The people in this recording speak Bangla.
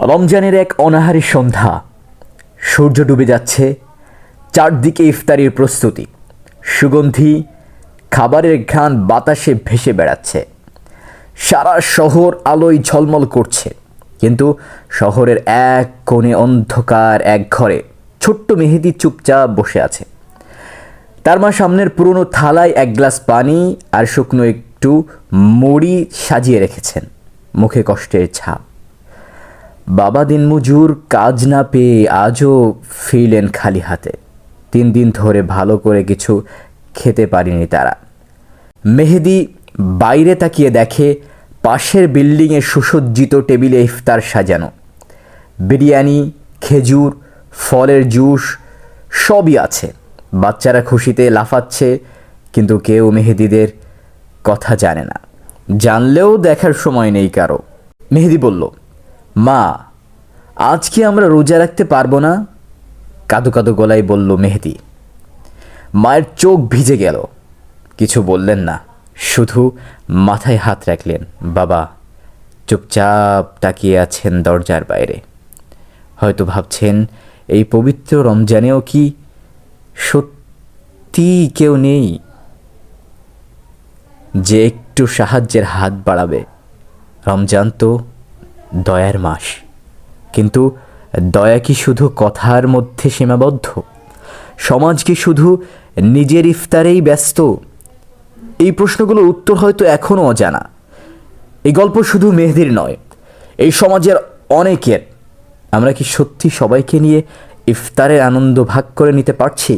রমজানের এক অনাহারী সন্ধ্যা। সূর্য ডুবে যাচ্ছে, চারদিকে ইফতারির প্রস্তুতি। সুগন্ধি খাবারের ঘ্রাণ বাতাসে ভেসে বেড়াচ্ছে। সারা শহর আলোয় ঝলমল করছে, কিন্তু শহরের এক কোণে অন্ধকার এক ঘরে ছোট্ট মেহেদি চুপচাপ বসে আছে। তার মা সামনের পুরনো থালায় এক গ্লাস পানি আর শুকনো একটু মুড়ি সাজিয়ে রেখেছেন, মুখে কষ্টের ছাপ। বাবা দিনমজুর, কাজ না পেয়ে আজও ফিরলেন খালি হাতে। 3 দিন ধরে ভালো করে কিছু খেতে পারেনি তারা। মেহেদি বাইরে তাকিয়ে দেখে পাশের বিল্ডিংয়ে সুসজ্জিত টেবিলে ইফতার সাজানো। বিরিয়ানি, খেজুর, ফলের জুস সবই আছে। বাচ্চারা খুশিতে লাফাচ্ছে, কিন্তু কেউ মেহেদিদের কথা জানে না, জানলেও দেখার সময় নেই কারো। মেহেদি বলল, মা, আজ কি আমরা রোজা রাখতে পারবো না? কাঁদো কাঁদো গলায় বলল মেহেদি। মায়ের চোখ ভিজে গেল, কিছু বললেন না, শুধু মাথায় হাত রাখলেন। বাবা চুপচাপ তাকিয়ে আছেন দরজার বাইরে। হয়তো ভাবছেন, এই পবিত্র রমজানেও কি সত্যি কেউ নেই যে একটু সাহায্যের হাত বাড়াবে? রমজান তো দয়ার মাস, কিন্তু দয়া কি শুধু কথার মধ্যে সীমাবদ্ধ? সমাজ কি শুধু নিজের ইফতারেই ব্যস্ত? এই প্রশ্নগুলোর উত্তর হয়তো এখনও অজানা। এই গল্প শুধু মেহেদির নয়, এই সমাজের অনেকের। আমরা কি সত্যি সবাইকে নিয়ে ইফতারের আনন্দ ভাগ করে নিতে পারছি?